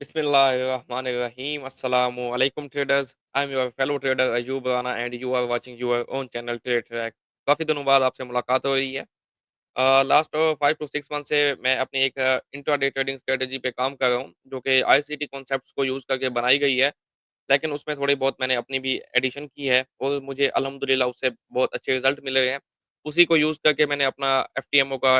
Bismillahirrahmanirrahim. Assalamu alaikum traders. I'm your fellow trader Ayub Rana and you are watching your own channel Trade Track. काफ़ी दिनों बाद आपसे मुलाकात हो रही है। लास्ट 5 टू 6 मंथ से मैं अपनी एक इंट्राडे ट्रेडिंग स्ट्रेटजी पे काम कर रहा हूँ, जो कि आईसीटी कॉन्सेप्ट्स को यूज़ करके बनाई गई है। लेकिन उसमें थोड़ी बहुत मैंने अपनी भी एडिशन की है और मुझे अल्हम्दुलिल्लाह उससे बहुत अच्छे रिज़ल्ट मिले हैं। उसी को यूज़ करके मैंने अपना एफटीएमओ का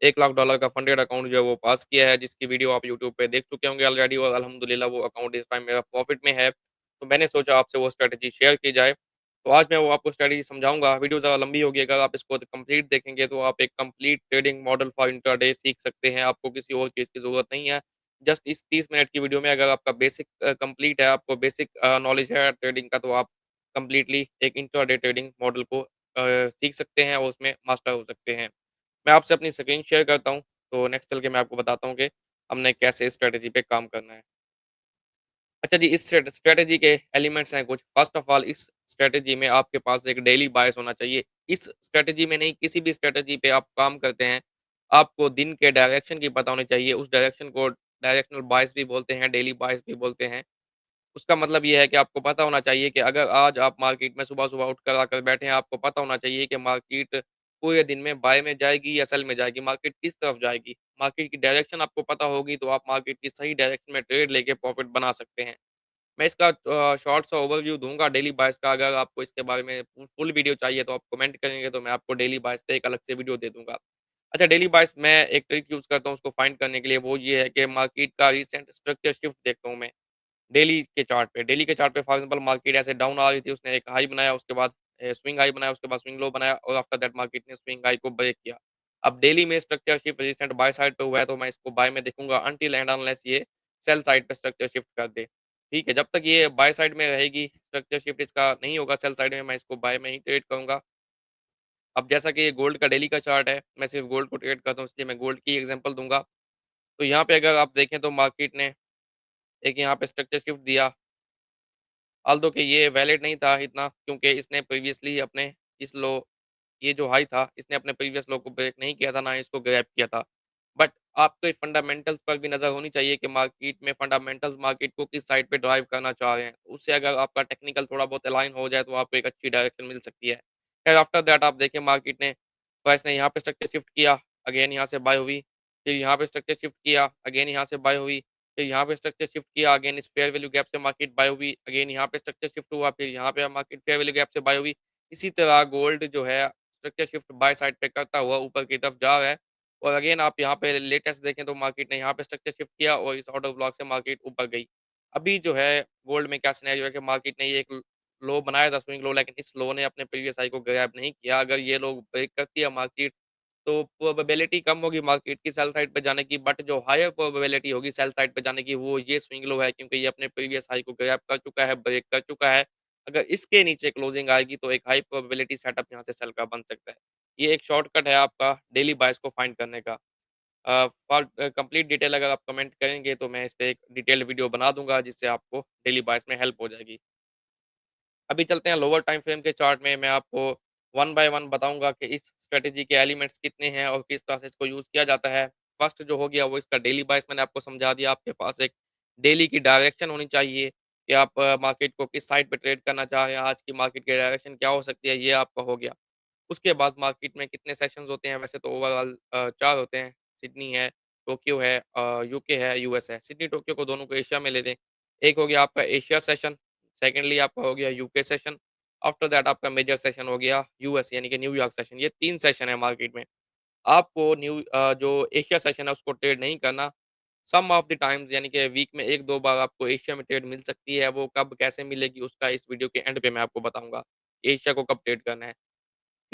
$1,00,000 का फंडेड अकाउंट जो है वो पास किया है, जिसकी वीडियो आप यूट्यूब पे देख चुके होंगे ऑलरेडी और अल्हम्दुलिल्लाह वो अकाउंट इस टाइम मेरा प्रॉफिट में है। तो मैंने सोचा आपसे वो स्ट्रैटेजी शेयर की जाए। तो आज मैं वो आपको स्ट्रैटेजी समझाऊँगा। वीडियो ज़्यादा लंबी होगी, अगर आप इसको कंप्लीट देखेंगे तो आप एक complete trading model for intraday सीख सकते हैं। आपको किसी और चीज़ की ज़रूरत नहीं है। जस्ट इस 30 मिनट की वीडियो में अगर आपका बेसिक कंप्लीट है, आपको बेसिक नॉलेज है ट्रेडिंग का, तो आप कंप्लीटली एक इंट्राडे ट्रेडिंग मॉडल को सीख सकते हैं और उसमें मास्टर हो सकते हैं। मैं आपसे अपनी स्क्रीन शेयर करता हूँ, तो नेक्स्ट चल के मैं आपको बताता हूँ कि हमने कैसे इस स्ट्रैटेजी पे काम करना है। अच्छा जी, इस स्ट्रैटेजी के एलिमेंट्स हैं कुछ। फर्स्ट ऑफ ऑल इस स्ट्रैटेजी में आपके पास एक डेली बायस होना चाहिए। इस स्ट्रैटेजी में नहीं, किसी भी स्ट्रैटेजी पे आप काम करते हैं, आपको दिन के डायरेक्शन की पता होनी चाहिए। उस डायरेक्शन को डायरेक्शनल बायस भी बोलते हैं, डेली बायस भी बोलते हैं। उसका मतलब ये है कि आपको पता होना चाहिए कि अगर आज आप मार्केट में सुबह-सुबह उठकर आकर बैठे हैं, आपको पता होना चाहिए कि मार्केट पूरे दिन में बाय में जाएगी या सेल में जाएगी, मार्केट किस तरफ जाएगी। मार्केट की डायरेक्शन आपको पता होगी, तो आप मार्केट की सही डायरेक्शन में ट्रेड लेके प्रॉफिट बना सकते हैं। मैं इसका शॉर्ट सा ओवरव्यू दूँगा डेली बायस का। अगर आपको इसके बारे में फुल वीडियो चाहिए तो आप कमेंट करेंगे, तो मैं आपको डेली बायस पे एक अलग से वीडियो दे दूँगा। अच्छा, डेली बायस मैं एक ट्रिक यूज़ करता हूँ उसको फाइंड करने के लिए, वो ये है कि मार्केट का रिसेंट स्ट्रक्चर शिफ्ट देखता हूँ मैं। डेली के चार्ट पे फॉर एग्जांपल मार्केट ऐसे डाउन आ रही थी, उसने एक हाई बनाया, उसके बाद स्विंग हाई बनाया, उसके बाद स्विंग लो बनाया और आफ्टर दैट मार्केट ने स्विंग हाई को ब्रेक किया। अब डेली में structure shift recent by side पे हुआ है, तो मैं इसको बाय में देखूँगा अनटिल एंड अनलेस ये सेल साइड पे स्ट्रक्चर शिफ्ट कर दे। ठीक है, जब तक ये बाय साइड में रहेगी, स्ट्रक्चर शिफ्ट इसका नहीं होगा सेल साइड में, मैं इसको बाय में ही ट्रेड करूँगा। अब जैसा कि ये गोल्ड का डेली का चार्ट है, मैं सिर्फ गोल्ड को ट्रेड करता हूँ, इसलिए मैं गोल्ड की एग्जांपल दूँगा। तो यहाँ पे अगर आप देखें तो मार्केट ने एक यहाँ पे स्ट्रक्चर शिफ्ट दिया, ऑल्दो कि ये वैलिड नहीं था इतना, क्योंकि इसने प्रीवियसली अपने इस लो ये जो हाई था, इसने अपने प्रीवियस लो को ब्रेक नहीं किया था, ना इसको ग्रैब किया था। बट आपको फंडामेंटल्स पर भी नज़र होनी चाहिए कि मार्केट में फंडामेंटल्स मार्केट को किस साइड पे ड्राइव करना चाह रहे हैं। उससे अगर आपका टेक्निकल थोड़ा बहुत अलाइन हो जाए, तो आपको एक अच्छी डायरेक्शन मिल सकती है। फिर आफ्टर दैट आप देखें मार्केट ने प्राइस ने यहाँ पे स्ट्रक्चर शिफ्ट किया, अगेन यहाँ से बाय हुई, फिर यहाँ पे स्ट्रक्चर शिफ्ट किया, अगेन यहाँ से बाय हुई, फिर यहाँ पे स्ट्रक्चर शिफ्ट किया, अगेन इस फेयर वैल्यू गैप से मार्केट बाय हुई, अगेन यहाँ पे स्ट्रक्चर शिफ्ट हुआ, फिर यहाँ पे मार्केट फेयर वैल्यू गैप से बाय हुई। इसी तरह गोल्ड जो है स्ट्रक्चर शिफ्ट बाय साइड पे करता हुआ ऊपर की तरफ जा रहा है और अगेन आप यहाँ पे लेटेस्ट देखें तो मार्केट ने यहाँ पे स्ट्रक्चर शिफ्ट किया और इस ऑर्डर ब्लॉक से मार्केट ऊपर गई। अभी जो है गोल्ड में क्या सिनेरियो है कि मार्केट ने ये एक लो बनाया था स्विंग लो, लेकिन इस लो ने अपने प्रीवियस हाई को ग्रैब नहीं किया। अगर ये लो ब्रेक करती है मार्केट, तो प्रोबेबिलिटी कम होगी मार्केट की सेल साइड पे जाने की, बट जो हायर प्रोबेबिलिटी होगी सेल साइड पे जाने की, वो ये स्विंग लो है, क्योंकि ये अपने प्रीवियस हाई को ग्रैब कर चुका है, ब्रेक कर चुका है। अगर इसके नीचे क्लोजिंग आएगी तो एक हाई प्रोबेबिलिटी सेटअप यहाँ से सेल का बन सकता है। ये एक शॉर्टकट है आपका डेली बायस को फाइंड करने का। फॉर कंप्लीट डिटेल अगर आप कमेंट करेंगे, तो मैं इस पे एक डिटेल्ड वीडियो बना दूँगा, जिससे आपको डेली बायस में हेल्प हो जाएगी। अभी चलते हैं लोअर टाइम फ्रेम के चार्ट में, मैं आपको वन बाय वन बताऊँगा कि इस स्ट्रैटेजी के एलिमेंट्स कितने हैं और किस तरह से इसको यूज़ किया जाता है। फर्स्ट जो हो गया वो इसका डेली बायस, मैंने आपको समझा दिया। आपके पास एक डेली की डायरेक्शन होनी चाहिए कि आप मार्केट को किस साइड पे ट्रेड करना चाह रहे हैं, आज की मार्केट की डायरेक्शन क्या हो सकती है, ये आपका हो गया। उसके बाद मार्केट में कितने सेशंस होते हैं, वैसे तो ओवरऑल 4 होते हैं। सिडनी है, टोक्यो है, यूके है, यूएस है। सिडनी, टोक्यो को दोनों को एशिया में ले लें। एक हो गया आपका एशिया सेशन, सेकंडली आपका हो गया यूके सेशन, आफ्टर दैट आपका मेजर सेशन हो गया यूएस यानी कि न्यूयॉर्क सेशन। ये 3 सेशन है मार्केट में। आपको जो एशिया सेशन है उसको ट्रेड नहीं करना। सम ऑफ द टाइम्स यानी कि वीक में 1-2 बार आपको एशिया में ट्रेड मिल सकती है। वो कब कैसे मिलेगी उसका इस वीडियो के एंड पे मैं आपको बताऊँगा। एशिया को कब ट्रेड करना है।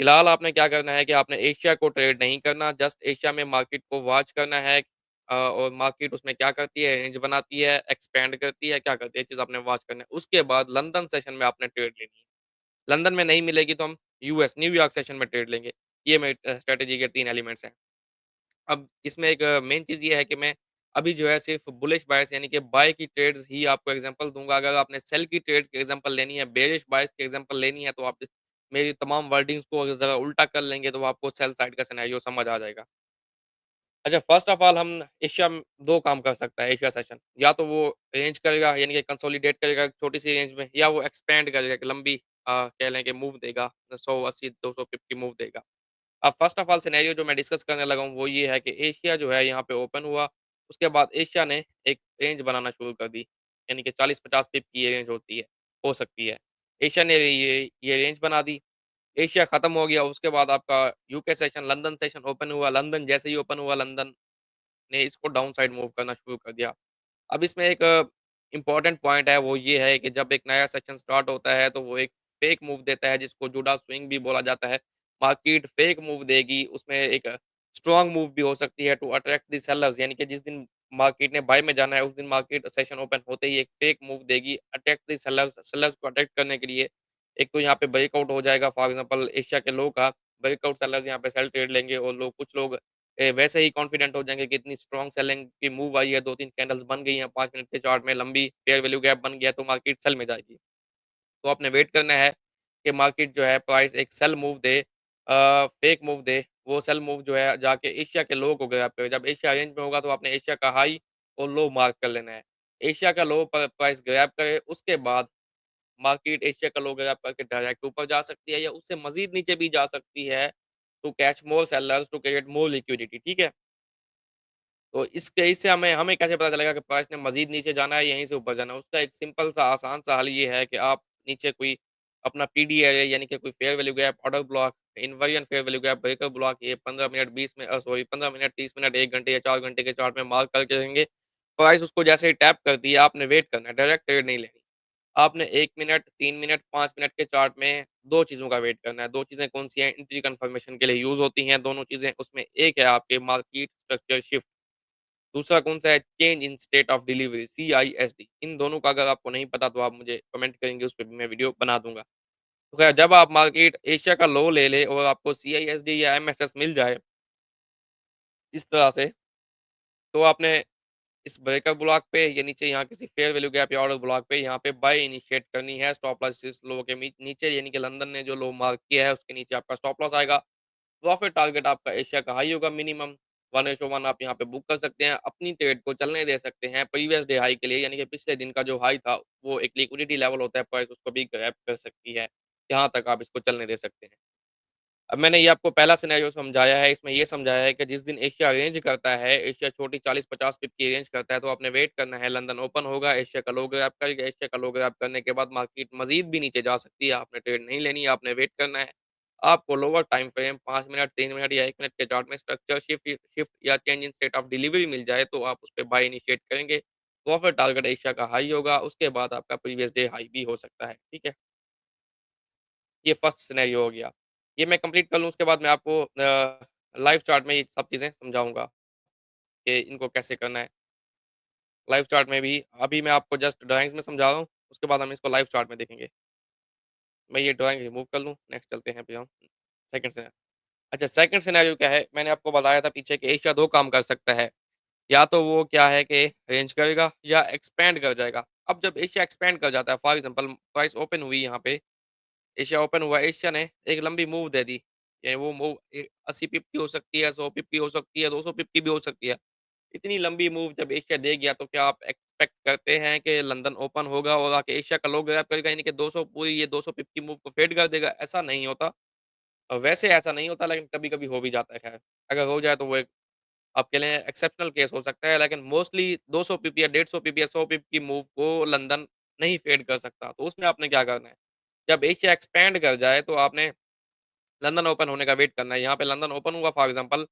फिलहाल आपने क्या करना है कि आपने एशिया को ट्रेड नहीं करना, जस्ट एशिया में मार्केट को वॉच करना है। और मार्केट उसमें क्या करती है, रेंज बनाती है, एक्सपेंड करती है, क्या करती है, ये चीज़ आपने वॉच करना है। उसके बाद लंदन सेशन में आपने ट्रेड लेनी है। लंदन में नहीं मिलेगी तो हम यूएस, न्यूयॉर्क सेशन में ट्रेड लेंगे। ये मेरी स्ट्रैटेजी के 3 एलिमेंट्स हैं। अब इसमें एक मेन चीज़ ये है कि मैं अभी जो है सिर्फ़ बुलिश बायस यानी कि बाय की ट्रेड्स ही आपको एग्ज़ाम्पल दूँगा। अगर आपने सेल की ट्रेड्स की एग्ज़ाम्पल लेनी है, बेयरिश बायस की एग्ज़ाम्पल लेनी है, तो आप मेरी तमाम वर्डिंग्स को अगर ज़रा उल्टा कर लेंगे, तो आपको सेल साइड का सिनेरियो समझ आ जाएगा। अच्छा, फ़र्स्ट ऑफ ऑल हम एशिया में 2 काम कर सकता है एशिया सेशन। या तो वो रेंज करेगा यानी कि कंसोलिडेट करेगा छोटी-सी रेंज में, या वो एक्सपैंड करेगा एक लंबी कह लें कि मूव देगा, 180, 200 पिप की मूव देगा। अब फ़र्स्ट ऑफ ऑल सिनेरियो जो मैं डिस्कस करने लगा हूँ वो ये है कि एशिया जो है यहाँ पे ओपन हुआ, उसके बाद एशिया ने एक रेंज बनाना शुरू कर दी। यानी कि 40-50 पिप की ये रेंज होती है, हो सकती है। एशिया ने ये रेंज बना दी। एशिया खत्म हो गया, उसके बाद आपका UK session, London session open हुआ। लंदन जैसे ही ओपन हुआ, लंदन ने इसको डाउन साइड मूव करना शुरू कर दिया। अब इसमें एक इम्पोर्टेंट पॉइंट है, वो ये है कि जब एक नया सेशन स्टार्ट होता है, तो वो एक फेक मूव देता है, जिसको जुड़ा स्विंग भी बोला जाता है। मार्केट फेक मूव देगी, उसमें एक स्ट्रॉन्ग मूव भी हो सकती है टू अट्रैक्ट द सेलर्स, यानी कि जिस दिन मार्केट ने बाय में जाना है, उस दिन मार्केट सेशन ओपन होते ही एक फेक मूव देगी, अट्रैक्ट द सेलर्स, सेलर्स को अट्रैक्ट करने के लिए। एक तो यहाँ पे ब्रेकआउट हो जाएगा, फॉर एग्जांपल एशिया के लो का ब्रेकआउट, सेलर्स यहाँ पे सेल ट्रेड लेंगे, और लोग, कुछ लोग वैसे ही कॉन्फिडेंट हो जाएँगे कि इतनी स्ट्रॉन्ग सेलिंग की मूव आई है, 2-3 कैंडल्स बन गई हैं 5 मिनट के चार्ट में, लंबी फेयर वैल्यू गैप बन गया, तो मार्केट सेल में जाएगी। तो आपने वेट करना है कि मार्केट जो है प्राइस एक सेल मूव दे, फेक मूव दे, वो सेल मूव जो है जाके एशिया के लो को ग्रैब करे। जब एशिया रेंज में होगा तो आपने एशिया का हाई और लो मार्क कर लेना है। एशिया का लो प प्राइस ग्रैब करे, उसके बाद मार्केट एशिया का लो ग्रैब करके डायरेक्ट ऊपर जा सकती है, या उससे मज़ीद नीचे भी जा सकती है, to catch more sellers, to create more liquidity, ठीक है? तो इस केस से हमें हमें कैसे पता चलेगा कि प्राइस ने मज़ीद नीचे जाना है, यहीं से ऊपर जाना है? उसका एक सिंपल सा आसान सा हल ये है कि आप नीचे कोई अपना पीडीआई यानी कि कोई fair value gap, order block, inversion fair value gap, breaker block, ये 15 minute, 20 minute, sorry 15 minute, 30 minute, 1 घंटे या 4 घंटे के चार्ट में मार्क करके रहेंगे। प्राइस उसको जैसे ही टैप करती है, आपने वेट करना है, डायरेक्ट ट्रेड नहीं लेनी। आपने 1 मिनट, 3 मिनट, 5 मिनट के चार्ट में 2 चीज़ों का वेट करना है। 2 चीज़ें कौन-सी हैं? एंट्री कन्फर्मेशन के लिए यूज़ होती हैं दोनों चीज़ें, उसमें एक है आपके मार्केट स्ट्रक्चर शिफ्ट, दूसरा कौन-सा है? Change in state of delivery, CISD। इन दोनों का अगर आपको नहीं पता तो आप मुझे कमेंट करेंगे, उस पे भी मैं वीडियो बना दूँगा। तो ख़ैर, जब आप मार्केट एशिया का लो ले ले और आपको CISD या MSS मिल जाए इस तरह से, तो आपने इस ब्रेकर ब्लॉक पे या नीचे यहाँ किसी फेयर वैल्यू गैप या ऑर्डर ब्लॉक पे यहाँ पे बाय इनिशिएट करनी है। स्टॉप लॉस इस लो के नीचे, यानी कि लंदन ने जो लो मार्क किया है उसके नीचे आपका स्टॉप लॉस आएगा। प्रॉफिट टारगेट आपका एशिया का हाई होगा, मिनिमम 1:1 आप यहाँ पे बुक कर सकते हैं। अपनी ट्रेड को चलने दे सकते हैं प्रीवियस डे हाई के लिए, यानी कि पिछले दिन का जो हाई था, वो एक लिक्विडिटी लेवल होता है, प्राइस उसको भी ग्रैब कर सकती है। यहाँ तक आप इसको चलने दे सकते हैं। अब मैंने ये आपको पहला सिनेरियो समझाया है, इसमें ये समझाया है कि जिस दिन एशिया रेंज करता है, एशिया छोटी 40-50 पिप की रेंज करता है, तो आपने वेट करना है, लंदन ओपन होगा, एशिया का लो ग्रैब करेगा, एशिया का लो ग्रैब करने के बाद मार्केट मज़ीद भी नीचे जा सकती है, आपने ट्रेड नहीं लेनी है, आपने वेट करना है। आपको lower time frame 5 minute, 3 minute या 1 मिनट के चार्ट में स्ट्रक्चर शिफ्ट शिफ्ट या change in state of delivery मिल जाए, तो आप उस पे बाय इनिशिएट करेंगे। प्रॉफिट टारगेट एशिया का हाई होगा, उसके बाद आपका प्रीवियस डे हाई भी हो सकता है, ठीक है? ये फर्स्ट सिनेरियो हो गया। ये मैं कंप्लीट कर लूँ, उसके बाद मैं आपको लाइव चार्ट में ये सब चीज़ें समझाऊँगा कि इनको कैसे करना है। लाइव चार्ट में भी अभी मैं आपको जस्ट ड्राइंग्स में समझा रहा हूँ, उसके बाद हम इसको लाइव चार्ट में देखेंगे। मैं ये ड्राइंग रिमूव कर लूँ, नेक्स्ट चलते हैं फिर हम सेकंड सिनेरियो। अच्छा, सेकंड सिनेरियो क्या है? मैंने आपको बताया था पीछे कि एशिया 2 काम कर सकता है। या तो वो क्या है कि रेंज करेगा या एक्सपैंड कर जाएगा। अब जब एशिया एक्सपैंड कर जाता है, फॉर एग्ज़ाम्पल प्राइस ओपन हुई यहाँ पे, एशिया ओपन हुआ, एशिया ने एक लंबी मूव दे दी। ये वो मूव 80 पिप की हो सकती है, 100 पिप की हो सकती है, 200 पिप की भी हो सकती है। इतनी लंबी मूव जब एशिया दे गया, तो क्या आप एक्सपेक्ट करते हैं कि लंदन ओपन होगा और आके एशिया का लो ग्रैब करेगा, यानी कि 200 पूरी ये 200 पिप की मूव को फेड कर देगा? ऐसा नहीं होता। वैसे ऐसा नहीं होता, लेकिन कभी-कभी हो भी जाता है खैर। अगर हो जाए तो वो एक आपके लिए एक्सेप्शनल केस हो सकता है, लेकिन मोस्टली 200 पीपी या 150 पीपी या 100 पीपी की मूव को लंदन नहीं फेड कर सकता। तो उसमें आपने क्या करना है? जब एशिया एक्सपैंड कर जाए, तो आपने लंदन ओपन होने का वेट करना है। यहाँ पे लंदन ओपन हुआ फॉर एग्जांपल,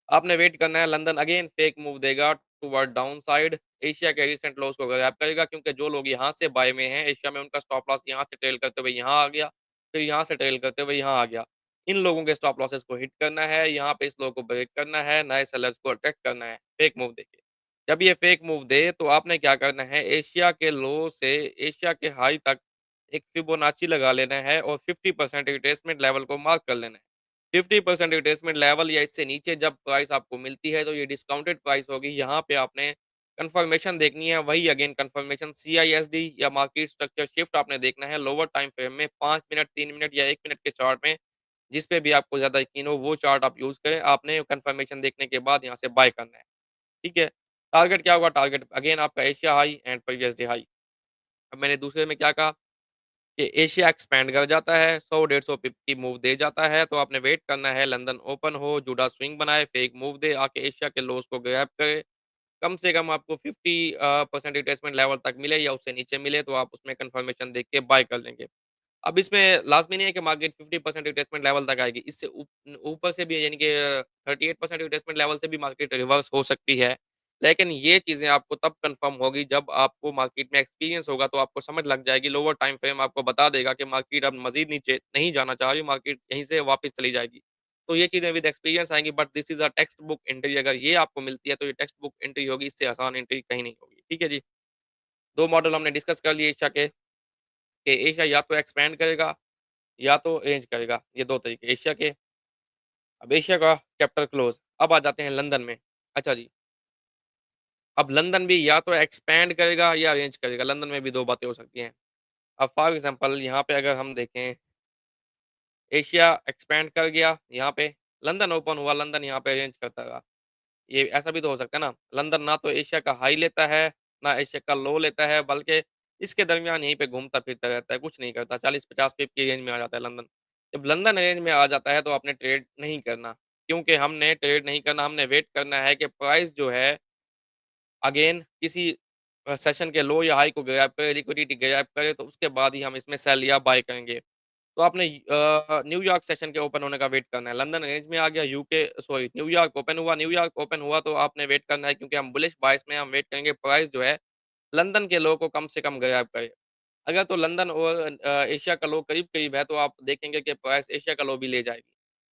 आपने वेट करना है, लंदन अगेन फेक मूव देगा टुवर्ड डाउन साइड, एशिया के रिसेंट लोज को ग्रैब करेगा, क्योंकि जो लोग यहाँ से बाय में हैं, एशिया में उनका स्टॉप लॉस यहाँ से ट्रेल करते हुए यहाँ आ गया, फिर यहाँ से ट्रेल करते हुए यहाँ आ गया। इन लोगों के स्टॉप लॉसेस को हिट करना है, यहाँ पे इस लोगों को ब्रेक करना है, नए सेलर्स को अट्रैक्ट करना है, फेक मूव देके। जब ये फेक मूव दे, तो आपने क्या करना है, एशिया के लो से एशिया के हाई तक एक फिबोनाची लगा लेना है और 50% रिट्रेसमेंट लेवल को मार्क कर लेना है। 50% रिट्रेसमेंट लेवल या इससे नीचे जब प्राइस आपको मिलती है, तो ये डिस्काउंटेड प्राइस होगी। यहाँ पे आपने कंफर्मेशन देखनी है, वही अगेन कंफर्मेशन CISD या मार्केट स्ट्रक्चर शिफ्ट आपने देखना है लोअर टाइम फ्रेम में 5 मिनट, 3 मिनट या 1 मिनट के चार्ट में। जिस पे भी आपको ज़्यादा यकीन हो वो चार्ट आप यूज़ करें। आपने कन्फर्मेशन देखने के बाद यहाँ से बाय करना है, ठीक है? टारगेट क्या होगा? टारगेट अगेन आपका Asia high and previous day high. अब मैंने दूसरे में क्या कहा कि एशिया एक्सपैंड कर जाता है, 100 150 पिप की मूव दे जाता है, तो आपने वेट करना है लंदन ओपन हो, जुड़ा स्विंग बनाए, फेक मूव दे, आके एशिया के लोज़ को ग्रैब करे। कम से कम आपको 50 परसेंट रिट्रेसमेंट लेवल तक मिले या उससे नीचे मिले तो आप उसमें कन्फर्मेशन देख के बाय कर लेंगे। अब इसमें लाज़मी नहीं है कि मार्केट 50% रिट्रेसमेंट लेवल तक आएगी। इससे ऊपर से भी यानी कि 38% रिट्रेसमेंट लेवल से भी मार्केट रिवर्स हो सकती है। लेकिन ये चीज़ें आपको तब कन्फर्म होगी जब आपको मार्केट में एक्सपीरियंस होगा तो आपको समझ लग जाएगी। लोअर टाइम फ्रेम आपको बता देगा कि मार्केट अब मज़ीद नीचे नहीं जाना चाह रही, मार्केट यहीं से वापस चली जाएगी। तो ये चीज़ें विद एक्सपीरियंस आएँगी but this is a text book entry अगर ये आपको मिलती है तो ये टेक्स्ट बुक एंट्री होगी, इससे आसान एंट्री कहीं नहीं होगी। ठीक है जी? 2 मॉडल हमने डिस्कस कर लिए एशिया के कि एशिया या तो एक्सपैंड करेगा या तो रेंज करेगा, ये 2 तरीके एशिया के। अब एशिया का चैप्टर क्लोज़, अब आ जाते हैं लंदन में। अच्छा जी, अब लंदन भी या तो एक्सपैंड करेगा या रेंज करेगा, लंदन में भी 2 बातें हो सकती हैं। अब फॉर एग्ज़ाम्पल यहाँ पे अगर हम देखें, एशिया एक्सपैंड कर गया यहाँ पे, लंदन ओपन हुआ, लंदन यहाँ पे रेंज करता रहा। ये ऐसा भी तो हो सकता है ना, लंदन ना तो एशिया का हाई लेता है, ना एशिया का लो लेता है, बल्कि इसके दरमियान यहीं पे घूमता-फिरता रहता है, कुछ नहीं करता, 40-50 पिप की रेंज में आ जाता है लंदन। जब लंदन रेंज में आ जाता है तो आपने ट्रेड नहीं करना, क्योंकि हमने ट्रेड नहीं करना, हमने वेट करना है कि प्राइस जो है अगेन किसी सेशन के लो या हाई को ग्रैब करे, लिक्विडिटी ग्रैब करे, तो उसके बाद ही हम इसमें सेल या बाय करेंगे। तो आपने न्यूयॉर्क सेशन के ओपन होने का वेट करना है। लंदन रेंज में आ गया, यूके सॉरी न्यूयॉर्क ओपन हुआ तो आपने वेट करना है क्योंकि हम बुलिश बायस में हम वेट करेंगे प्राइस जो है लंदन के लो को कम से कम ग्रैब करे। अगर तो लंदन और एशिया का लो करीब-करीब है तो आप देखेंगे कि प्राइस एशिया का लो भी ले जाएगी।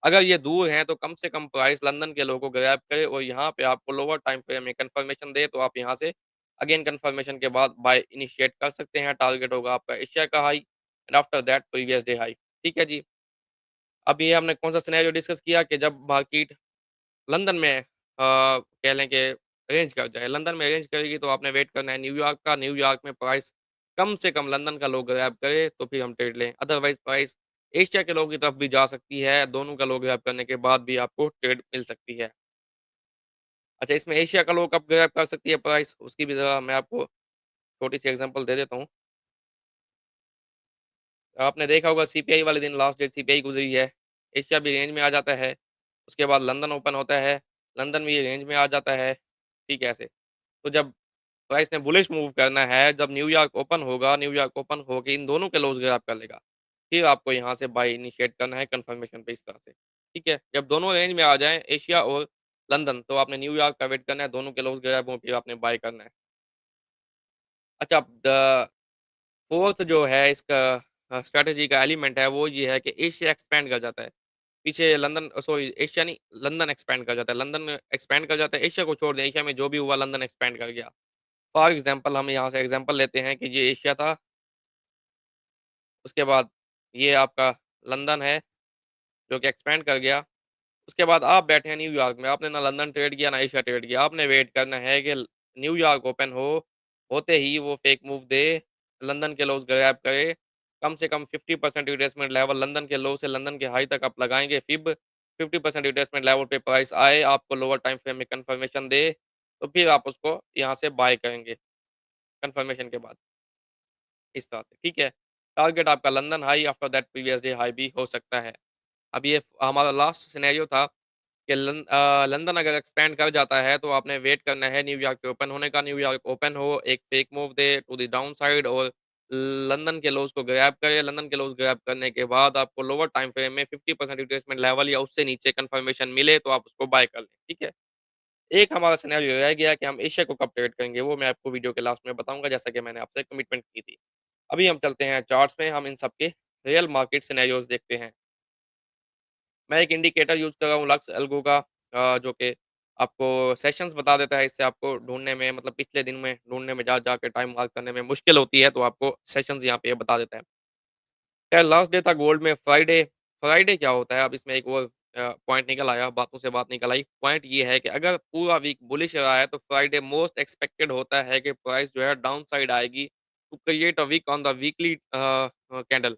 अगर ये दूर हैं तो कम से कम प्राइस लंदन के लो को ग्रैब करे और यहाँ पे आपको लोअर टाइम फ्रेम में कन्फर्मेशन दे तो आप यहाँ से अगेन कन्फर्मेशन के बाद बाय इनिशिएट कर सकते हैं। टारगेट होगा आपका एशिया का high and after that previous day high. ठीक है जी। अब ये हमने कौन-सा सिनेरियो डिस्कस किया कि जब मार्केट लंदन में कह लें कि रेंज कर जाए। लंदन में रेंज करेगी तो आपने वेट करना है न्यूयॉर्क का, न्यूयॉर्क में प्राइस कम से कम लंदन का लो ग्रैब करे तो फिर हम ट्रेड लें। अदरवाइज़ प्राइस एशिया के लो की तरफ भी जा सकती है, दोनों का लो ग्रैब करने के बाद भी आपको ट्रेड मिल सकती है। अच्छा इसमें एशिया का लो कब ग्रैब कर सकती है प्राइस, उसकी भी ज़रा मैं आपको छोटी-सी एग्ज़ाम्पल दे देता हूँ। आपने देखा होगा सीपीआई वाले दिन लास्ट डेट सीपीआई गुज़री है, एशिया भी रेंज में आ जाता है, उसके बाद लंदन ओपन होता है, लंदन भी रेंज में आ जाता है, ठीक है ऐसे। तो जब प्राइस ने बुलिश मूव करना है, जब न्यूयॉर्क ओपन होगा, न्यूयॉर्क ओपन होके इन दोनों के लोज़ ग्रैब कर लेगा। फिर आपको यहाँ से बाय इनिशिएट करना है कन्फर्मेशन पे इस तरह से, ठीक है? जब दोनों रेंज में आ जाएँ एशिया और लंदन तो आपने न्यूयॉर्क का वेट करना है, दोनों के लोज़ ग्रैब हों फिर आपने बाय करना है। अच्छा द 4th जो है इसका स्ट्रैटेजी का एलिमेंट है वो ये है कि एशिया एक्सपैंड कर जाता है। पीछे लंदन सॉरी एशिया नहीं लंदन एक्सपैंड कर जाता है। लंदन एक्सपैंड कर जाता है, एशिया को छोड़ दें, एशिया में जो भी हुआ लंदन एक्सपैंड कर गया। फॉर एग्ज़ाम्पल हम यहाँ से एग्ज़ाम्पल लेते हैं कि ये एशिया था, उसके बाद ये आपका लंदन है जो कि एक्सपैंड कर गया। उसके बाद आप बैठे हैं न्यूयॉर्क में, आपने ना लंदन ट्रेड किया, ना एशिया ट्रेड किया। आपने वेट करना है कि न्यूयॉर्क ओपन हो, होते ही वो फेक मूव दे, लंदन के लोज़ ग्रैब करे, कम से कम 50% रिट्रेसमेंट लेवल लंदन के लो से लंदन के हाई तक आप लगाएँगे फिब 50% रिट्रेसमेंट लेवल पे प्राइस आए, आपको लोअर टाइम फ्रेम में कन्फर्मेशन दे, तो फिर आप उसको यहाँ से बाय करेंगे, कन्फर्मेशन के बाद, इस तरह से, ठीक है? टारगेट आपका London high after that previous day high भी हो सकता है। अब ये हमारा लास्ट सिनेरियो था कि लंदन अगर एक्सपैंड कर जाता है तो आपने वेट करना है न्यूयॉर्क के ओपन होने का, न्यूयॉर्क ओपन हो, एक फेक मूव दे टू द डाउन साइड और लंदन के लोज़ को ग्रैब करे, लंदन के लोज़ ग्रैब करने के बाद आपको लोअर टाइम फ्रेम में 50% रिट्रेसमेंट लेवल या उससे नीचे कन्फर्मेशन मिले तो आप उसको बाय कर लें, ठीक है? एक हमारा सिनेरियो रह गया कि हम एशिया को कब ट्रेड करेंगे, वो मैं आपको वीडियो के लास्ट में बताऊँगा जैसा कि मैंने आपसे कमिटमेंट की थी। अभी हम चलते हैं चार्ट्स में, हम इन सब के रियल मार्केट सिनेरियोज़ देखते हैं। मैं एक इंडिकेटर यूज़ कर रहा हूँ लक्स एल्गो का जो कि आपको सेशंस बता देता है, इससे आपको ढूँढने में मतलब पिछले दिन में ढूँढने में जा के टाइम मार्क करने में मुश्किल होती है, तो आपको सेशंस यहाँ पे ये बता देता है। खैर लास्ट डे था गोल्ड में फ्राइडे, फ्राइडे क्या होता है अब इसमें एक और पॉइंट निकल आया, बातों से बात निकल आई। पॉइंट ये है कि अगर पूरा वीक बुलिश रहा है, तो फ्राइडे मोस्ट एक्सपेक्टेड होता है कि प्राइस जो है डाउन साइड आएगी to create a wick on the weekly candle.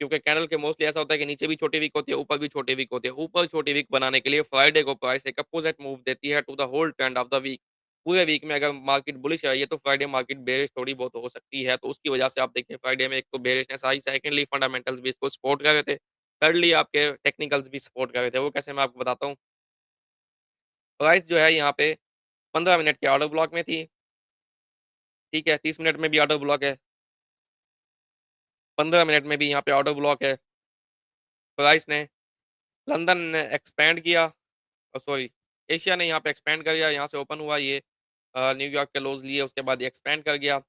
क्योंकि कैंडल के मोस्टली ऐसा होता है कि नीचे भी छोटी विक होती है, ऊपर भी छोटी विक होती है। ऊपर छोटी विक बनाने के लिए फ्राइडे को प्राइस एक अपोज़िट मूव देती है to the whole trend of the week. पूरे वीक में अगर मार्केट बुलिश रही है तो फ्राइडे मार्केट बेयरिश थोड़ी बहुत हो सकती है। तो उसकी वजह से आप देखिए फ्राइडे में एक तो बेयरिशनेस आई, सेकंडली फंडामेंटल्स भी इसको सपोर्ट कर रहे थे। thirdly आपके टेक्निकल्स भी सपोर्ट कर रहे थे। वो कैसे मैं आपको बताता हूँ। प्राइस जो है यहाँ पे 15 मिनट के ऑर्डर ब्लॉक में थी, ठीक है? 30 मिनट में भी ऑर्डर ब्लॉक है, 15 मिनट में भी यहाँ पे ऑर्डर ब्लॉक है। प्राइस ने लंदन ने एक्सपैंड किया, सॉरी, एशिया ने यहाँ पे एक्सपैंड कर दिया, यहाँ से ओपन हुआ ये न्यूयॉर्क के लोज़ लिए, उसके बाद ये एक्सपैंड कर गया।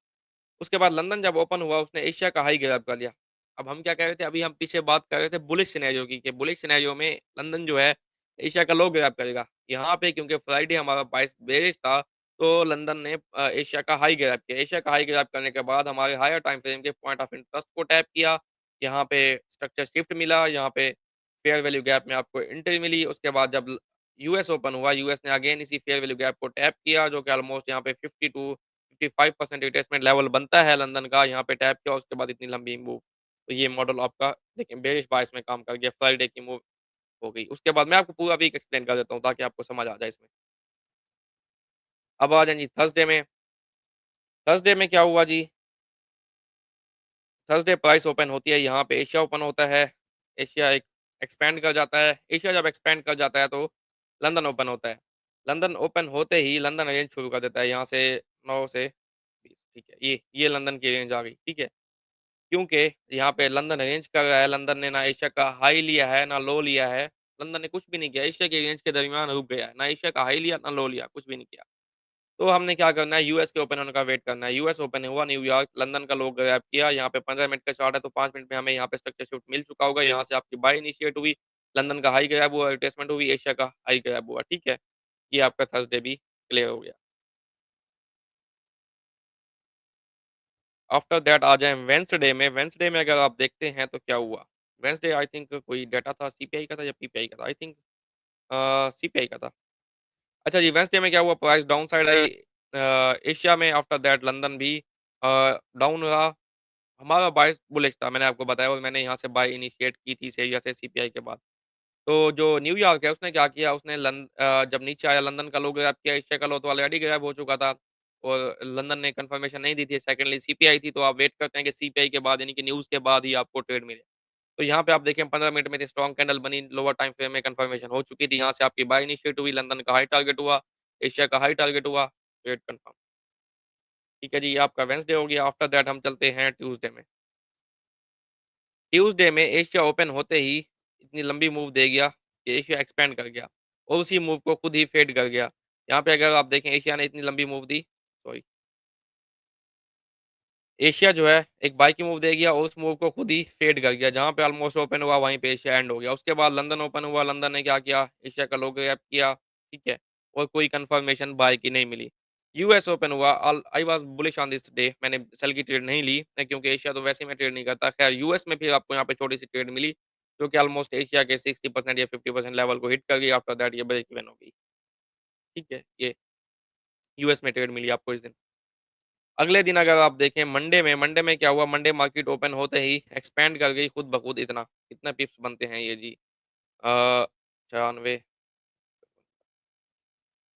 उसके बाद लंदन जब ओपन हुआ उसने एशिया का हाई ग्रैब कर लिया। अब हम क्या कह रहे थे, अभी हम पीछे बात कर रहे थे बुलिश सिनेरियो की, कि बुलिश सिनेरियो में लंदन जो है एशिया का लो ग्रैब करेगा। यहाँ पे क्योंकि फ्राइडे हमारा बाइस बेरिश था, तो लंदन ने एशिया का हाई ग्रैब किया। एशिया का हाई ग्रैब करने के बाद हमारे हायर टाइम फ्रेम के पॉइंट ऑफ इंटरेस्ट को टैप किया। यहाँ पे स्ट्रक्चर शिफ्ट मिला, यहाँ पे फेयर वैल्यू गैप में आपको एंट्री मिली। उसके बाद जब यूएस ओपन हुआ, यूएस ने अगेन इसी फेयर वैल्यू गैप को टैप किया, जो कि ऑलमोस्ट यहाँ पे 50 टू 55% रिट्रेसमेंट लेवल बनता है लंदन का, यहाँ पे टैप किया, उसके बाद इतनी लंबी मूव। तो ये मॉडल आपका देखिए बेयरिश बायस में काम कर गया, फ्राइडे की मूव हो गई। उसके बाद मैं आपको पूरा वीक एक्सप्लेन कर देता हूँ ताकि आपको समझ आ जाए इसमें। अब आ जाए जी थर्सडे में। थर्सडे में क्या हुआ जी, थर्सडे प्राइस ओपन होती है, यहाँ पे एशिया ओपन होता है, एशिया एक एक्सपैंड कर जाता है, एशिया जब एक्सपैंड कर जाता है तो लंदन ओपन होता है। लंदन ओपन होते ही लंदन रेंज शुरू कर देता है यहाँ से 9 से 20, ठीक है, ये लंदन की रेंज आ गई, ठीक है। क्योंकि यहाँ पे लंदन रेंज कर रहा है, लंदन ने ना एशिया का हाई लिया है, ना लो लिया है। लंदन ने कुछ भी नहीं किया, एशिया की रेंज के दरमियान रुक गया है। ना एशिया का हाई लिया, ना लो लिया, कुछ भी नहीं किया। तो हमने क्या करना है, यूएस के ओपन होने का वेट करना है। यूएस ओपन हुआ न्यूयॉर्क, लंदन का लो ग्रैब किया, यहाँ पे 15 मिनट का चार्ट है, तो 5 मिनट में हमें यहाँ पे स्ट्रक्चर शिफ्ट मिल चुका होगा। यहाँ से आपकी बाय इनिशिएट हुई, लंदन का हाई ग्रैब हुआ, रिट्रेसमेंट हुई, एशिया का हाई ग्रैब हुआ, ठीक है। ये आपका थर्सडे भी क्लियर हो गया। आफ्टर दैट आ जाएँ वेडनेसडे में। वेडनेसडे में अगर आप देखते हैं तो क्या हुआ? वेडनेसडे आई थिंक कोई डाटा था, सीपीआई का था या पीपीआई का था? आई थिंक सीपीआई का था। अच्छा जी, वेडनेसडे में क्या हुआ, price down side I Asia में, आफ्टर दैट लंदन भी डाउन रहा। हमारा बायस बुलिश था, मैंने आपको बताया, और मैंने यहाँ से बाय इनिशिएट की थी इस एरिया से सीपीआई के बाद। तो जो न्यूयॉर्क है उसने क्या किया, उसने जब नीचे आया लंदन का लो ग्रैब किया, एशिया का लो तो ऑलरेडी ग्रैब हो चुका था, और लंदन ने कंफर्मेशन नहीं दी थी, सेकंडली सीपीआई थी, तो आप वेट करते हैं कि सीपीआई के बाद यानी कि न्यूज़ के बाद ही आपको ट्रेड मिले। तो यहाँ पे आप देखें 15 मिनट में स्ट्रॉन्ग कैंडल बनी, लोअर टाइम फ्रेम में कंफर्मेशन हो चुकी थी, यहाँ से आपकी बाय इनिशिएट हुई, लंदन का हाई टारगेट हुआ, एशिया का हाई टारगेट हुआ, ट्रेड कंफर्म। ठीक है जी, ये आपका वेडनेसडे हो गया। आफ्टर दैट हम चलते हैं ट्यूसडे में। ट्यूसडे में एशिया ओपन होते ही इतनी लंबी मूव दे गया कि एशिया एक्सपेंड कर गया, और उसी मूव को खुद ही फेड कर गया। यहाँ पे अगर आप देखें एशिया ने इतनी लंबी मूव दी, सॉरी, एशिया जो है एक बाय की मूव दे गया और उस मूव को खुद ही फेड कर गया। जहाँ पे ऑलमोस्ट ओपन हुआ वहीं पे एशिया एंड हो गया। उसके बाद लंदन ओपन हुआ, लंदन ने क्या किया, एशिया का लो गैप किया, ठीक है, और कोई कंफर्मेशन बाय की नहीं मिली। यूएस ओपन हुआ, I was bullish on this day, मैंने सेल की ट्रेड नहीं ली क्योंकि एशिया तो वैसे ही मैं ट्रेड नहीं करता। खैर यूएस में फिर आपको यहाँ पे छोटी सी ट्रेड मिली, जो कि ऑलमोस्ट एशिया के 60% या 50% लेवल को हिट कर गई। आफ्टर दैट ये ब्रेक इवन हो गई, ठीक है। ये यूएस में ट्रेड मिली आपको इस दिन। अगले दिन अगर आप देखें मंडे में क्या हुआ, मंडे मार्केट ओपन होते ही एक्सपैंड कर गई खुद ब खुद। इतना कितना पिप्स बनते हैं ये जी, 94,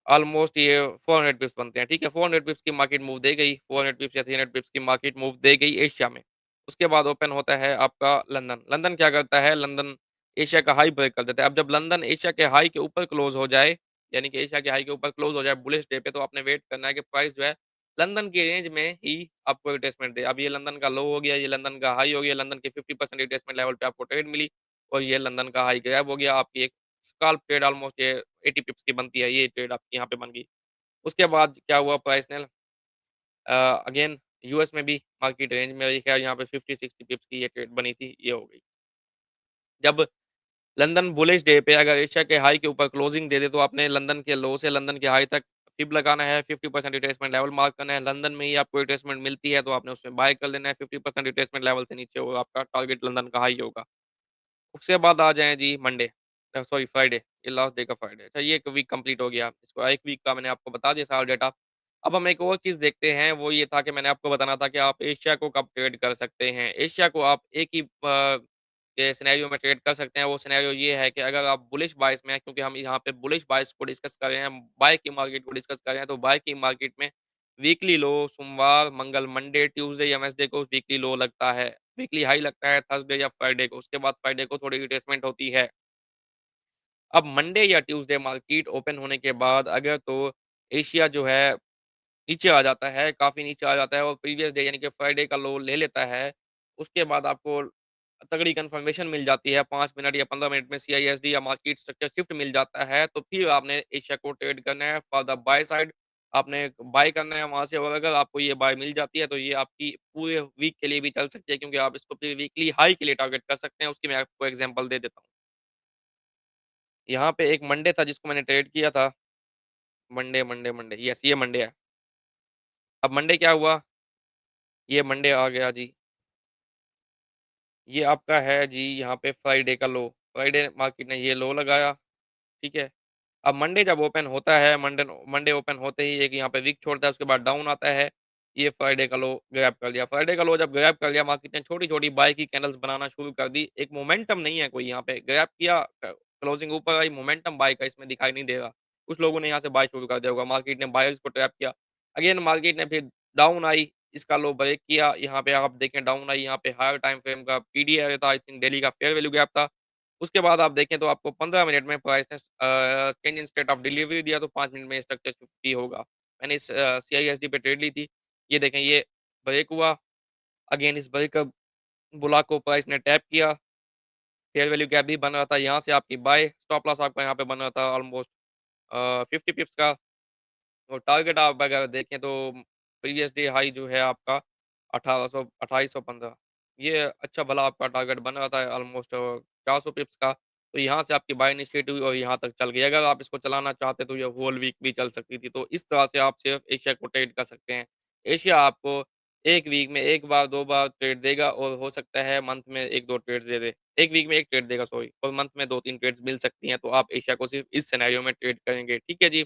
ऑलमोस्ट ये 400 पिप्स बनते हैं, ठीक है। 400 पिप्स की मार्केट मूव दे गई, 400 पिप्स या 300 पिप्स की मार्केट मूव दे गई एशिया में। उसके बाद ओपन होता है आपका लंदन। लंदन क्या करता है, लंदन एशिया का हाई ब्रेक कर देता है। अब जब लंदन एशिया के हाई के ऊपर क्लोज हो जाए, यानी कि एशिया के हाई के ऊपर क्लोज हो जाए बुलिश डे पे, तो आपने वेट करना है कि प्राइस जो है लंदन की रेंज में ही आपको रिट्रेसमेंट दे। अब ये लंदन का लो हो गया, ये लंदन का हाई हो गया, लंदन के 50% रिट्रेसमेंट लेवल पे आपको ट्रेड मिली, और ये लंदन का हाई गैप हो गया। आपकी एक स्कैल्प ट्रेड ऑलमोस्ट ये 80 पिप्स की बनती है, ये ट्रेड आपकी यहाँ पे बन गई। उसके बाद क्या हुआ, प्राइस ने अगेन यूएस में भी मार्केट रेंज में रही है, यहाँ पे 50-60 पिप्स की ये ट्रेड बनी थी, ये हो गई। जब लंदन बुलिश डे पे अगर एशिया के हाई के ऊपर क्लोजिंग दे दे, तो आपने लंदन के लो से लंदन के हाई तक फिब लगाना है, 50% रिट्रेसमेंट लेवल मार्क करना है। लंदन में ही आपको रिट्रेसमेंट मिलती है, तो आपने उसमें बाय कर लेना है। 50% रिट्रेसमेंट लेवल से नीचे वो आपका टारगेट लंदन का हाई होगा। उसके बाद आ जाएँ जी मंडे, सॉरी फ्राइडे, ये लास्ट डे का फ्राइडे। अच्छा, ये एक वीक कंप्लीट हो गया। इसको 1 वीक का मैंने आपको बता दिया सारा डेटा। अब हम एक और चीज़ देखते हैं, वो ये था कि मैंने आपको बताना था कि आप एशिया को कब ट्रेड कर सकते हैं। एशिया को आप एक ही के सिनेरियो में ट्रेड कर सकते हैं, वो सिनेरियो ये है कि अगर आप बुलिश बायस में हैं, क्योंकि हम यहाँ पे बुलिश बायस को डिस्कस कर रहे हैं, बाय की मार्केट को डिस्कस कर रहे हैं, तो बाय की मार्केट में वीकली लो सोमवार, मंगल, मंडे, ट्यूसडे या वेडनेसडे को वीकली लो लगता है। वीकली हाई लगता है थर्सडे या फ्राइडे को, उसके बाद फ्राइडे को थोड़ी रिट्रेसमेंट होती है। अब मंडे या ट्यूसडे मार्केट ओपन होने के बाद अगर तो एशिया जो है नीचे आ जाता है, काफ़ी नीचे आ जाता है और प्रीवियस डे यानी कि फ्राइडे का लो ले लेता है। उसके बाद आपको तगड़ी कन्फर्मेशन मिल जाती है 5 मिनट या 15 मिनट में सीआईएसडी या मार्केट स्ट्रक्चर शिफ्ट मिल जाता है, तो फिर आपने एशिया को ट्रेड करना है फॉर द बाय साइड। आपने बाय करना है वहाँ से और अगर आपको ये बाय मिल जाती है, तो ये आपकी पूरे वीक के लिए भी चल सकती है क्योंकि आप इसको फिर वीकली हाई के लिए टारगेट कर सकते हैं। उसकी मैं आपको एग्ज़ाम्पल दे देता हूँ। यहाँ पे एक मंडे था जिसको मैंने ट्रेड किया था। मंडे यस ये मंडे है। अब मंडे क्या हुआ? ये मंडे आ गया जी। ये आपका है जी यहाँ पे फ्राइडे का लो। फ्राइडे मार्केट ने ये लो लगाया, ठीक है? अब मंडे जब ओपन होता है, मंडे ओपन होते ही एक यहाँ पे विक छोड़ता है, उसके बाद डाउन आता है। ये फ्राइडे का लो ग्रैब कर लिया। फ्राइडे का लो जब ग्रैब कर लिया, मार्केट ने छोटी-छोटी बाय की कैंडल्स बनाना शुरू कर दी। एक मोमेंटम नहीं है कोई यहाँ पे, ग्रैब किया क्लोजिंग ऊपर आई, मोमेंटम बाय का इसमें दिखाई नहीं दे रहा। कुछ लोगों ने यहाँ से बाय शुरू कर दिया होगा, मार्केट ने बायर्स को ट्रैप किया। अगेन मार्केट ने फिर डाउन आई, इसका लो ब्रेक किया। यहाँ पे आप देखें डाउन आई, यहाँ पे हायर टाइम फ्रेम का पीडीआई था, आई थिंक डेली का फेयर वैल्यू गैप था। उसके बाद आप देखें तो आपको 15 मिनट में प्राइस ने change in state of delivery दिया तो 5 मिनट में स्ट्रक्चर 50 होगा। मैंने इस सीआईएसडी पे ट्रेड ली थी। ये देखें ये ब्रेक हुआ, अगेन इस ब्रेक ब्लॉक को प्राइस ने टैप किया, फेयर वैल्यू गैप भी बन रहा था, यहाँ से आपकी बाय स्टॉप लॉस आपका यहाँ पे बन रहा था ऑलमोस्ट 50 पिप्स का। और टारगेट आप अगर देखें तो प्रीवियस डे हाई जो है आपका 1800 2815 ये अच्छा भला आपका टारगेट बन रहा था ऑलमोस्ट 400 पिप्स का। तो यहाँ से आपकी बाय इनिशिएट हुई और यहाँ तक चल गई। अगर आप इसको चलाना चाहते तो ये होल वीक भी चल सकती थी। तो इस तरह से आप सिर्फ एशिया को ट्रेड कर सकते हैं। एशिया आपको 1 वीक में 1 बार 2 बार ट्रेड देगा और हो सकता है मंथ में 1-2 ट्रेड्स दे दे। 1 वीक में 1 ट्रेड देगा सॉरी और मंथ में 2-3 ट्रेड्स मिल सकती हैं। तो आप एशिया को सिर्फ इस सिनेरियो में ट्रेड करेंगे। ठीक है जी?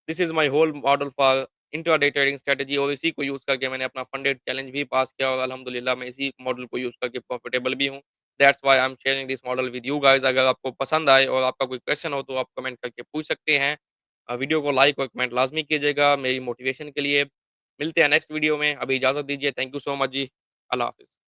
This is my whole model for intraday trading strategy और इसी को यूज़ करके मैंने अपना फंडेड चैलेंज भी पास किया और अल्हम्दुलिल्लाह मैं इसी मॉडल को यूज़ करके प्रॉफिटेबल भी हूँ। That's why I am sharing this model with you guys. अगर आपको पसंद आए और आपका कोई क्वेश्चन हो तो आप कमेंट करके पूछ सकते हैं। वीडियो को लाइक और कमेंट लाज़मी कीजिएगा मेरी मोटिवेशन के लिए। मिलते हैं नेक्स्ट वीडियो में, अभी इजाज़त दीजिए। थैंक यू सो मच जी। अल्लाह हाफ़िज़।